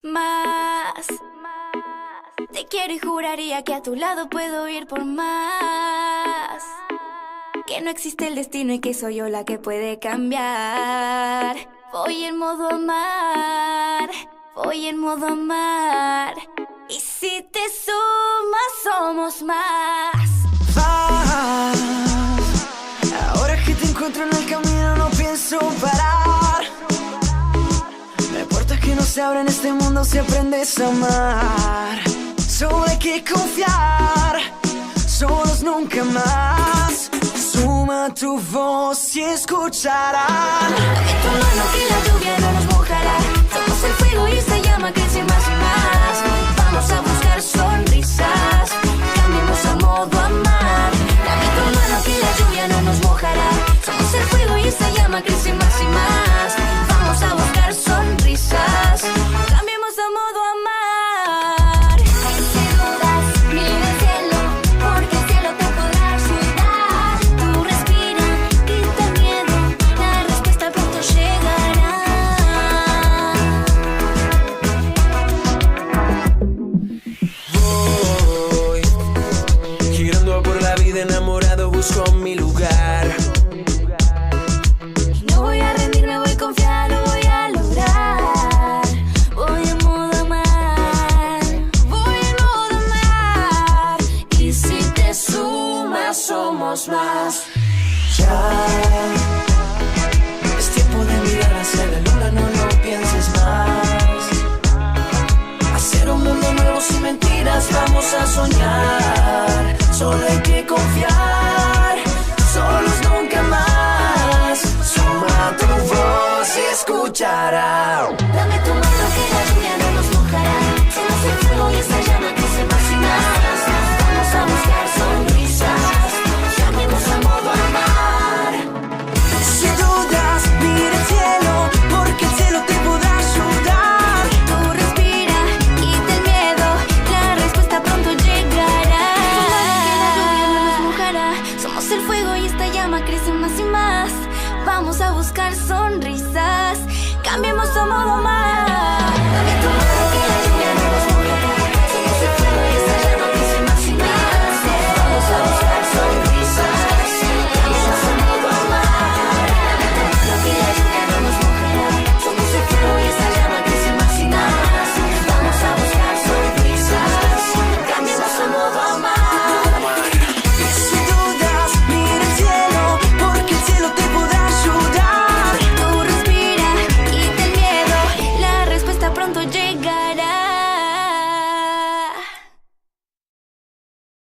más. Te quiero y juraría que a tu lado puedo ir por más. Que no existe el destino y que soy yo la que puede cambiar. Voy en modo amar, voy en modo amar. Y si te sumas somos más. Vas, ahora que te encuentro en el camino no pienso parar. No hay puertas que no se abren en este mundo si aprendes a amar. Solo hay que confiar, solos nunca más. Suma tu voz y escucharán. Dame tu mano que la lluvia no nos mojará. Somos el fuego y esta llama crece más y más. Vamos a buscar sonrisas, cambiemos a modo amar. Dame tu mano que la lluvia no nos mojará. Somos el fuego y esta llama crece más y más. Vamos a buscar sonrisas, cambiemos a modo amar. Si dudas, mira el cielo, porque el cielo te podrá ayudar. Tú respira, quita el miedo, la respuesta pronto llegará. Voy girando por la vida enamorado, busco mi lugar. No voy a rendirme, voy a confiar, lo voy a lograr. Voy en modo amar, voy en modo amar. Y si te sumas somos más. Ya es tiempo de mirar hacia la luna, no lo pienses más. Hacer un mundo nuevo sin mentiras, vamos a soñar. Solo hay que confiar.